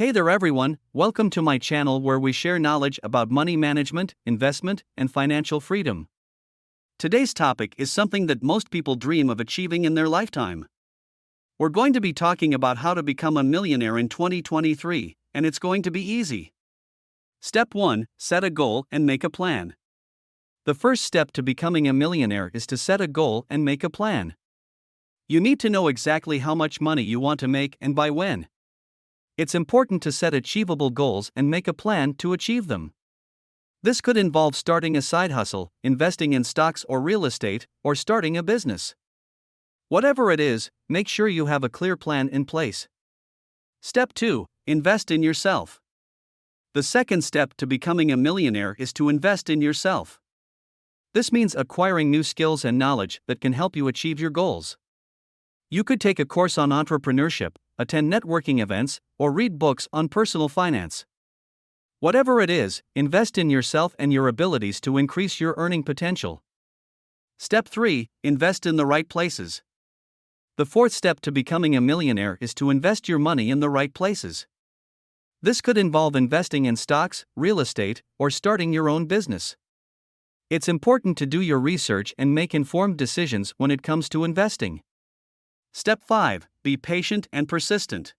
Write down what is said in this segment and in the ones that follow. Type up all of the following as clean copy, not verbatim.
Hey there everyone, welcome to my channel where we share knowledge about money management, investment, and financial freedom. Today's topic is something that most people dream of achieving in their lifetime. We're going to be talking about how to become a millionaire in 2023, and it's going to be easy. Step 1: Set a goal and make a plan. The first step to becoming a millionaire is to set a goal and make a plan. You need to know exactly how much money you want to make and by when. It's important to set achievable goals and make a plan to achieve them. This could involve starting a side hustle, investing in stocks or real estate, or starting a business. Whatever it is, make sure you have a clear plan in place. Step 2: Invest in yourself. The second step to becoming a millionaire is to invest in yourself. This means acquiring new skills and knowledge that can help you achieve your goals. You could take a course on entrepreneurship, attend networking events, or read books on personal finance. Whatever it is, invest in yourself and your abilities to increase your earning potential. Step 3: Invest in the right places. The fourth step to becoming a millionaire is to invest your money in the right places. This could involve investing in stocks, real estate, or starting your own business. It's important to do your research and make informed decisions when it comes to investing. Step 5: Be patient and persistent.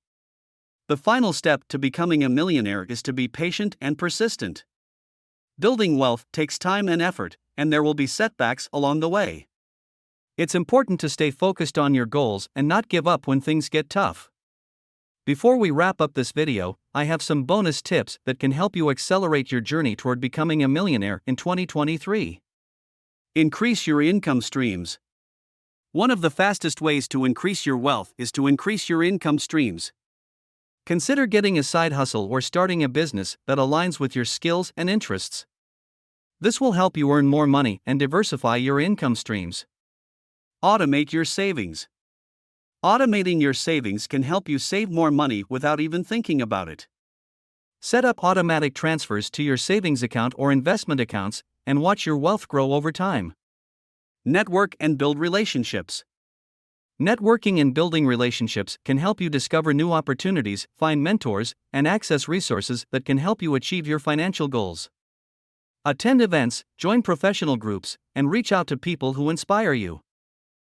The final step to becoming a millionaire is to be patient and persistent. Building wealth takes time and effort, and there will be setbacks along the way. It's important to stay focused on your goals and not give up when things get tough. Before we wrap up this video, I have some bonus tips that can help you accelerate your journey toward becoming a millionaire in 2023. Increase your income streams. One of the fastest ways to increase your wealth is to increase your income streams. Consider getting a side hustle or starting a business that aligns with your skills and interests. This will help you earn more money and diversify your income streams. Automate your savings. Automating your savings can help you save more money without even thinking about it. Set up automatic transfers to your savings account or investment accounts and watch your wealth grow over time. Network and build relationships. Networking and building relationships can help you discover new opportunities, find mentors, and access resources that can help you achieve your financial goals. Attend events, join professional groups, and reach out to people who inspire you.